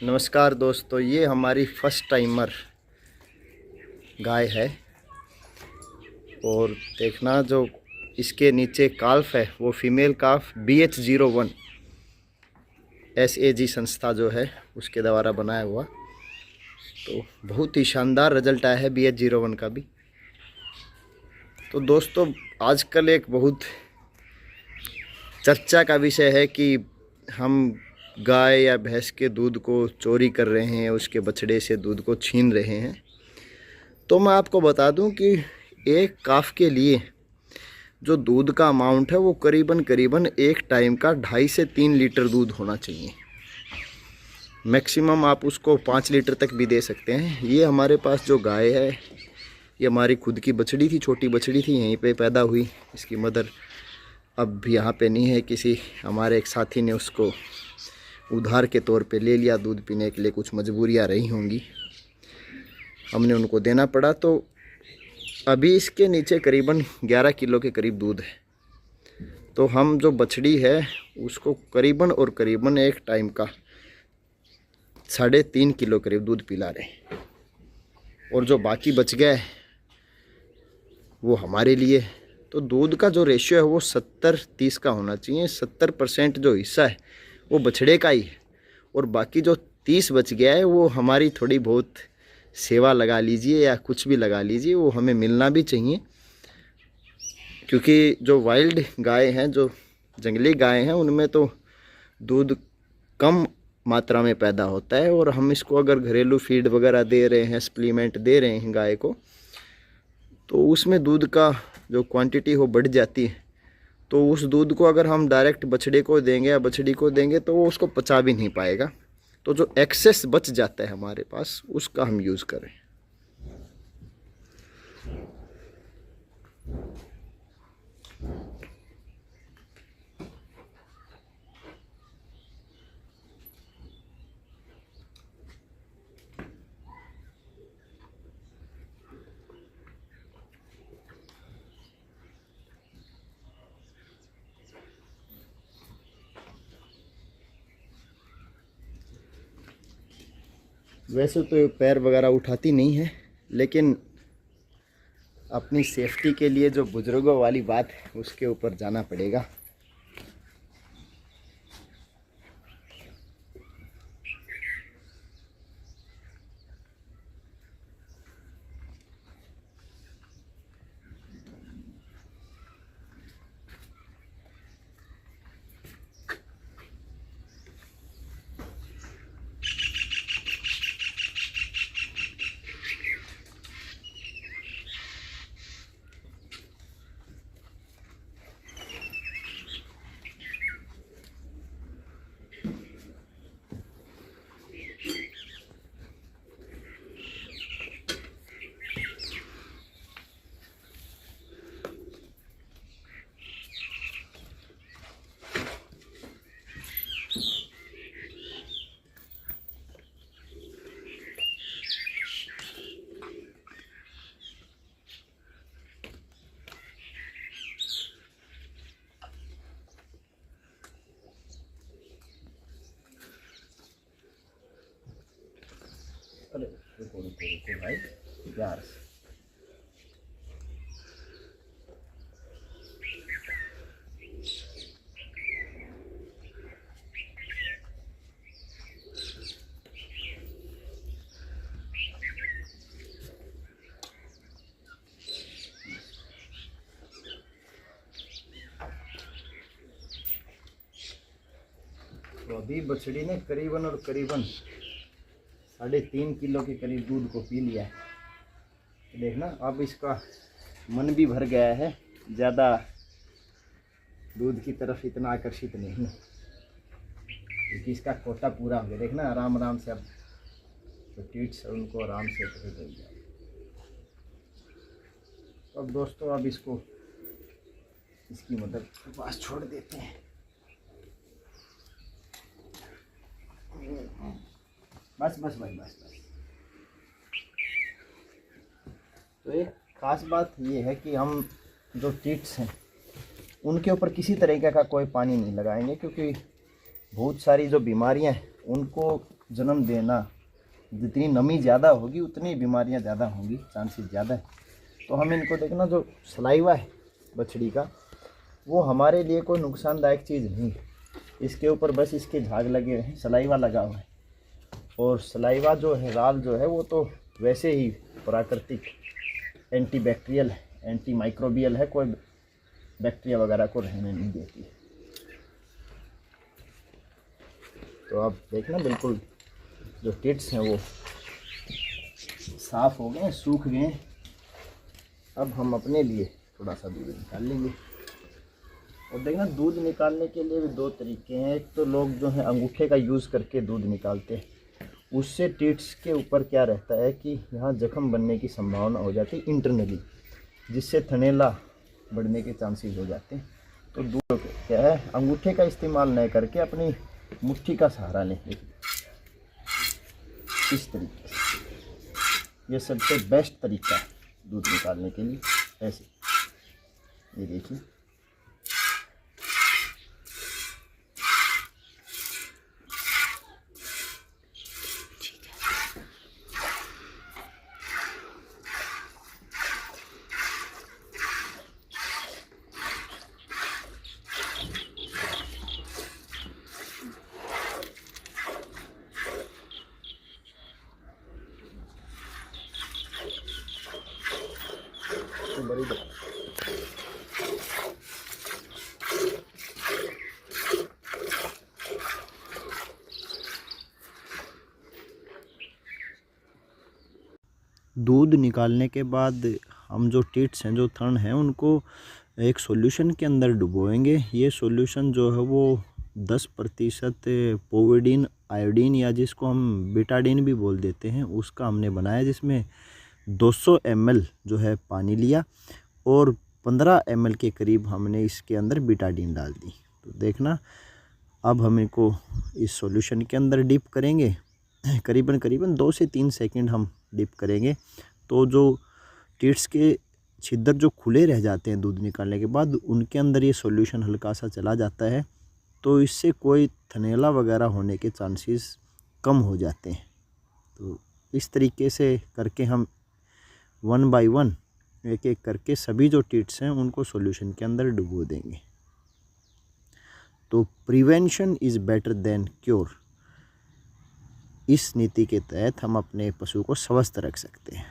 नमस्कार दोस्तों, ये हमारी फर्स्ट टाइमर गाय है। और देखना, जो इसके नीचे काल्फ है वो फीमेल काल्फ BH01 SAG संस्था जो है उसके द्वारा बनाया हुआ। तो बहुत ही शानदार रिजल्ट आया है BH01 का भी। तो दोस्तों, आजकल एक बहुत चर्चा का विषय है कि हम गाय या भैंस के दूध को चोरी कर रहे हैं, उसके बछड़े से दूध को छीन रहे हैं। तो मैं आपको बता दूं कि एक काफ के लिए जो दूध का अमाउंट है वो करीबन एक टाइम का 2.5 से 3 लीटर दूध होना चाहिए। मैक्सिमम आप उसको 5 लीटर तक भी दे सकते हैं। ये हमारे पास जो गाय है ये हमारी खुद की बछड़ी थी, छोटी बछड़ी थी, यहीं पे पैदा हुई। इसकी मदर अब भी यहाँ पे नहीं है, किसी हमारे एक साथी ने उसको उधार के तौर पे ले लिया दूध पीने के लिए। कुछ मजबूरियाँ रही होंगी, हमने उनको देना पड़ा। तो अभी इसके नीचे करीबन 11 किलो के करीब दूध है। तो हम जो बछड़ी है उसको करीबन एक टाइम का 3.5 किलो करीब दूध पिला रहे हैं। और जो बाकी बच गया है वो हमारे लिए। तो दूध का जो रेशियो है वो 70-30 का होना चाहिए। 70% जो हिस्सा है वो बछड़े का ही है, और बाकी जो 30 बच गया है वो हमारी थोड़ी बहुत सेवा लगा लीजिए या कुछ भी लगा लीजिए, वो हमें मिलना भी चाहिए। क्योंकि जो वाइल्ड गाय हैं, जो जंगली गाय हैं, उनमें तो दूध कम मात्रा में पैदा होता है। और हम इसको अगर घरेलू फीड वगैरह दे रहे हैं, सप्लीमेंट दे रहे हैं गाय को, तो उसमें दूध का जो क्वांटिटी हो बढ़ जाती है। तो उस दूध को अगर हम डायरेक्ट बछड़े को देंगे या बछड़ी को देंगे तो वो उसको पचा भी नहीं पाएगा। तो जो एक्सेस बच जाता है हमारे पास उसका हम यूज़ करें। वैसे तो पैर वगैरह उठाती नहीं है, लेकिन अपनी सेफ्टी के लिए जो बुजुर्गों वाली बात है उसके ऊपर जाना पड़ेगा। अरे रुको भाई, प्यार से। तो अभी बछड़ी ने करीबन 3.5 किलो के करीब दूध को पी लिया है। देखना, अब इसका मन भी भर गया है, ज़्यादा दूध की तरफ इतना आकर्षित नहीं, क्योंकि इसका कोटा पूरा हो गया। देखना आराम आराम से अब जो टीट्स है उनको आराम से पकड़ जाए। अब दोस्तों, अब इसको इसकी मदर के पास छोड़ देते हैं। बस भाई, बस। तो एक ख़ास बात ये है कि हम जो टीट्स हैं उनके ऊपर किसी तरीके का कोई पानी नहीं लगाएंगे, क्योंकि बहुत सारी जो बीमारियां हैं उनको जन्म देना, जितनी नमी ज़्यादा होगी उतनी बीमारियां ज़्यादा होंगी, चांसेस ज़्यादा है। तो हम इनको देखना, जो सलाइवा है बछड़ी का, वो हमारे लिए कोई नुकसानदायक चीज़ नहीं है। इसके ऊपर बस इसके झाग लगे हैं, सलाइवा लगा हुआ है। और सलाइवा जो है, राल जो है, वो तो वैसे ही प्राकृतिक एंटीबैक्टीरियल है, एंटी माइक्रोबियल है, कोई बैक्टीरिया वगैरह को रहने नहीं देती है। तो आप देखना बिल्कुल जो टिट्स हैं वो साफ़ हो गए, सूख गए। अब हम अपने लिए थोड़ा सा दूध निकाल लेंगे। और देखना, दूध निकालने के लिए भी दो तरीके हैं। एक तो लोग जो है अंगूठे का यूज़ करके दूध निकालते हैं, उससे टिट्स के ऊपर क्या रहता है कि यहाँ जख्म बनने की संभावना हो जाती है इंटरनली, जिससे थनैला बढ़ने के चांसेस हो जाते हैं। तो दूध क्या है, अंगूठे का इस्तेमाल न करके अपनी मुट्ठी का सहारा लें, इस तरीके से। ये सबसे बेस्ट तरीका है दूध निकालने के लिए। ऐसे ये देखिए, तो बड़ी दूध निकालने के बाद हम जो टिट्स हैं, जो थन हैं, उनको एक सॉल्यूशन के अंदर डुबोएंगे। ये सॉल्यूशन जो है वो 10% पोविडीन आयोडीन, या जिसको हम बेटाडीन भी बोल देते हैं, उसका हमने बनाया, जिसमें 200 ml जो है पानी लिया और 15 ml के करीब हमने इसके अंदर बेटाडीन डाल दी। तो देखना, अब हम इनको इस सॉल्यूशन के अंदर डिप करेंगे। करीबन 2 से 3 सेकंड हम डिप करेंगे। तो जो टिट्स के छिद्र जो खुले रह जाते हैं दूध निकालने के बाद, उनके अंदर ये सॉल्यूशन हल्का सा चला जाता है। तो इससे कोई थनैला वगैरह होने के चांसेस कम हो जाते हैं। तो इस तरीके से करके हम 1 बाय 1 एक एक करके सभी जो टिट्स हैं उनको सॉल्यूशन के अंदर डुबो देंगे। तो prevention is better than cure, इस नीति के तहत हम अपने पशु को स्वस्थ रख सकते हैं।